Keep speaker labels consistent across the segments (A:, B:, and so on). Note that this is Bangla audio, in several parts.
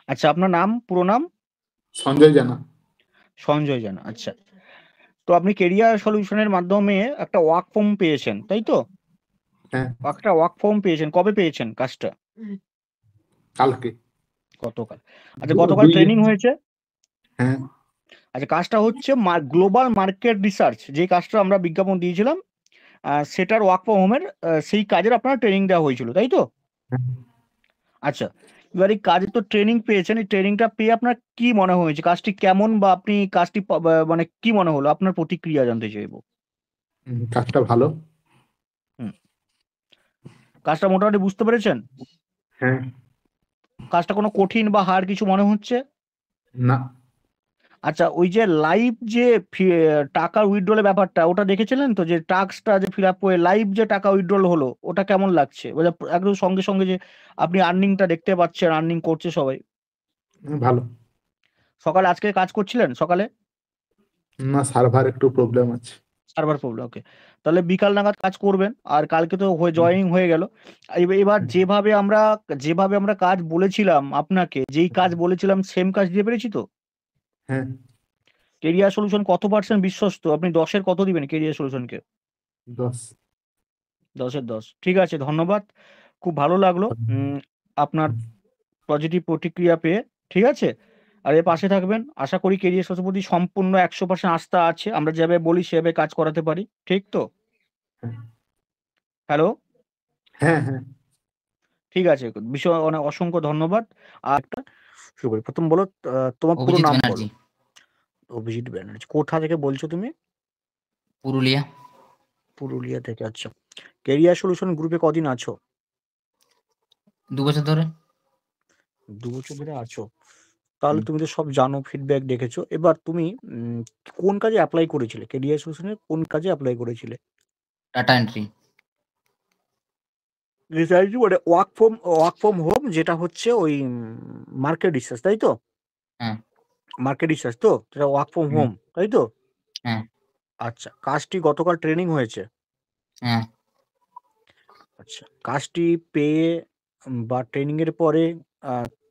A: আচ্ছা, আপনার নাম, পুরো নাম?
B: সঞ্জয় জানা।
A: সঞ্জয় জানা, আচ্ছা। তো আপনি কেরিয়ার সলিউশনের মাধ্যমে একটা ওয়ার্ক ফ্রম পেয়েছেন, তাই তো?
B: হ্যাঁ।
A: একটা ওয়ার্ক ফ্রম পেয়েছেন, কবে পেয়েছেন কাজটা?
B: কালকে।
A: গতকাল। আচ্ছা, গতকাল
B: দুই।
A: ট্রেনিং হয়েছে?
B: হ্যাঁ।
A: আচ্ছা, কাজটা হচ্ছে গ্লোবাল মার্কেট রিসার্চ, যে কাজটা আমরা বিজ্ঞাপন দিয়েছিলাম, সেটার ওয়ার্ক ফ্রম হোমের, সেই কাজের আপনার ট্রেনিং দেওয়া হয়েছিল, তাই তো?
B: হ্যাঁ।
A: আচ্ছা, এবার এই কাজে তো ট্রেনিং পেয়েছেন, এই ট্রেনিংটা পেয়ে আপনার কি মনে হয়েছে, কাজটি কেমন, বা আপনি কাজটি মানে কি মনে হলো, আপনার প্রতিক্রিয়া জানতে চাইবো।
B: কাজটা ভালো।
A: হুম। কাজটা মোটামুটি বুঝতে পেরেছেন?
B: হ্যাঁ।
A: কাজটা কোনো কঠিন বা হার্ড কিছু মনে হচ্ছে?
B: না।
A: আচ্ছা, ওই যে লাইভ যে টাকা উইথড্রলের ব্যাপারটা, ওটা দেখেছিলেন তো, যে টাস্কটা যে ফিল আপ করে লাইভ যে টাকা উইথড্রল হলো, ওটা কেমন লাগছে, ওটা একদম সঙ্গে সঙ্গে যে আপনি আর্নিংটা দেখতে পাচ্ছেন, আর্নিং করছে সবাই।
B: ভালো।
A: সকালে আজকে কাজ করছিলেন সকালে?
B: না, সার্ভার একটু প্রবলেম আছে।
A: সার্ভার প্রবলেম, ওকে। তাহলে বিকাল নাগাদ কাজ করবেন, আর কালকে তো
B: হুম,
A: জয়েনিং হয়ে গেল। এবার
B: হুম।
A: যেভাবে আমরা কাজ বলেছিলাম আপনাকে, যেই কাজ বলেছিলাম সেম কাজ দিয়ে পেরেছি তো?
B: হ্যাঁ।
A: কেরিয়ার সলিউশন কত% বিশ্বস্ত, আপনি 10-এর কত দিবেন কেরিয়ার সলিউশনকে?
B: 10।
A: 10-এর 10, ঠিক আছে, ধন্যবাদ। খুব ভালো লাগলো আপনার পজিটিভ প্রতিক্রিয়া পেয়ে। ঠিক আছে, আর এর পাশে থাকবেন, আশা করি কেরিয়ার সলিউশনের প্রতি সম্পূর্ণ 100% আস্থা আছে, আমরা যেভাবে বলি সেভাবে কাজ করাতে পারি, ঠিক তো?
B: হ্যাঁ।
A: হ্যালো?
B: হ্যাঁ। হ্যাঁ।
A: ঠিক আছে, বিষয় অনেক অসংখ্য ধন্যবাদ। আর একটা শুরু করি, প্রথম বলো, তোমার পুরো
C: অভিজিৎ
A: নাম বলো।
C: ব্যানার্জি।
A: অভিজিৎ ব্যানার্জি, কোথা থেকে বলছো তুমি?
C: পুরুলিয়া।
A: পুরুলিয়া থেকে, আচ্ছা। কেরিয়ার সলিউশন গ্রুপে কদিন আছো?
C: 2 বছর ধরে।
A: 2 বছর ধরে আছো? তাহলে
C: হুম।
A: তুমি তো সব জানো, ফিডব্যাক দেখেছো। এবার তুমি কোন কাজে অ্যাপ্লাই করেছিলে, কেরিয়ার সলিউশনের কোন কাজে অ্যাপ্লাই করেছিলে?
C: Data entry.
A: রিসার্চ, মানে ওয়ার্ক ফ্রম হোম, যেটা হচ্ছে ওই মার্কেট রিসার্চ, তাই তো?
C: হ্যাঁ।
A: মার্কেট রিসার্চ তো, যেটা ওয়ার্ক ফ্রম
C: হুম।
A: হোম, তাই তো?
C: হ্যাঁ।
A: আচ্ছা, কাজটি গতকাল ট্রেনিং হয়েছে?
C: হ্যাঁ।
A: আচ্ছা, কাজটি পেয়ে বা ট্রেনিং এর পরে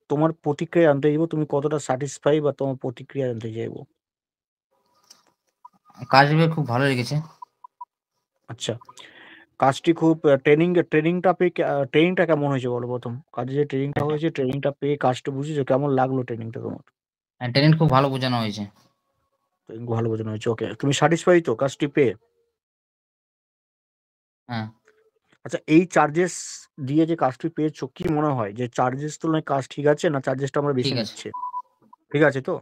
A: তোমার প্রতিক্রিয়া জানতে চাইবো, তুমি কতটা স্যাটিসফাই, বা তোমার প্রতিক্রিয়া জানতে চাইবো।
C: কাজ ভেবে খুব ভালো লেগেছে।
A: আচ্ছা, কাজটি খুব ট্রেনিংটা কেমন হয়েছে বলো প্রথম, কাজে যে ট্রেনিংটা হয়েছে, ট্রেনিংটা পেয়ে কাজটা বুঝেছো, কেমন লাগলো ট্রেনিংটা তোমার?
C: হ্যাঁ, ট্রেনিং খুব ভালো বোঝানো হয়েছে।
A: ট্রেনিং ভালো বোঝানো হয়েছে, ওকে। তুমি স্যাটিসফাই তো কাজটি পেয়ে?
C: হ্যাঁ।
A: আচ্ছা, এই চার্জেস দিয়ে যে কাজটি পেয়েছো, কি মনে হয় যে চার্জেস তুলনায় কাজ ঠিক আছে, না চার্জেসটা আমরা বেশি
C: ঠিক আছে।
A: নিচ্ছে? ঠিক আছে তো?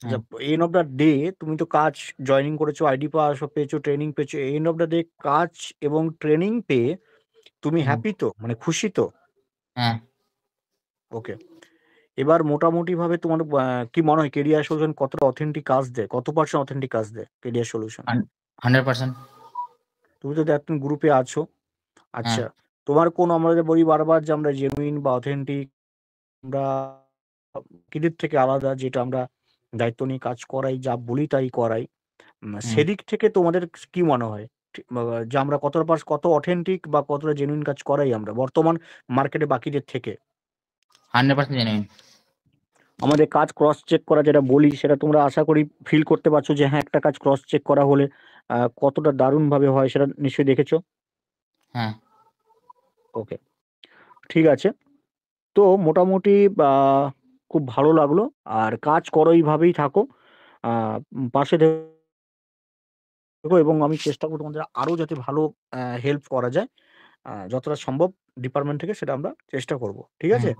A: আচ্ছা,
C: হ্যাঁ।
A: এন্ড অফ দ্য ডে তুমি তো কাজ জয়েনিং করেছো, আইডি পাস পেয়েছো, ট্রেনিং পেয়েছো, এন্ড অফ দ্য ডে কাজ এবং ট্রেনিং পেয়ে তুমি
C: হুম।
A: হ্যাপি তো, মানে খুশি তো?
C: হ্যাঁ।
A: ওকে। এবার মোটামুটি ভাবে তোমার কি মনে হয় কেরিয়ার সলিউশন কতটা অথেন্টিক কাজ দেয়, কত পার্সেন্ট অথেন্টিক কাজ দেয় কেরিয়ার সলিউশন?
C: 100%।
A: তুমি তো এখন গ্রুপে আছো।
C: হ্যাঁ।
A: আচ্ছা, তোমার কোন, আমরা যে বলি বারবার যে আমরা জেনুইন বা অথেন্টিক, আমরা বাকিদের থেকে আলাদা, যেটা আমরা দায়িত্ব নিয়ে কাজ করাই, যা বলি তাই করাই,
C: হুম।
A: সেদিক থেকে তোমাদের কি মনে হয় যে আমরা কত অথেন্টিক বা কতটা জেনুইন কাজ করাই আমরা বর্তমান মার্কেটে বাকিদের থেকে?
C: 100% জেনুইন।
A: আমাদের কাজ ক্রস চেক করা যেটা বলি, সেটা তোমরা আশা করি ফিল করতে পারছো, যে হ্যাঁ, একটা কাজ ক্রস চেক করা হলে কতটা দারুণভাবে হয়, সেটা নিশ্চয়ই দেখেছো।
C: হ্যাঁ।
A: ওকে, ঠিক আছে। তো মোটামুটি খুব ভালো লাগলো। আর কাজ করো, এইভাবেই থাকো, পাশে থেকো, এবং আমি চেষ্টা করবো তোমাদের আরো যাতে ভালো হেল্প করা যায়, যতটা সম্ভব ডিপার্টমেন্ট থেকে, সেটা আমরা চেষ্টা করব, ঠিক
C: হুম।
A: আছে?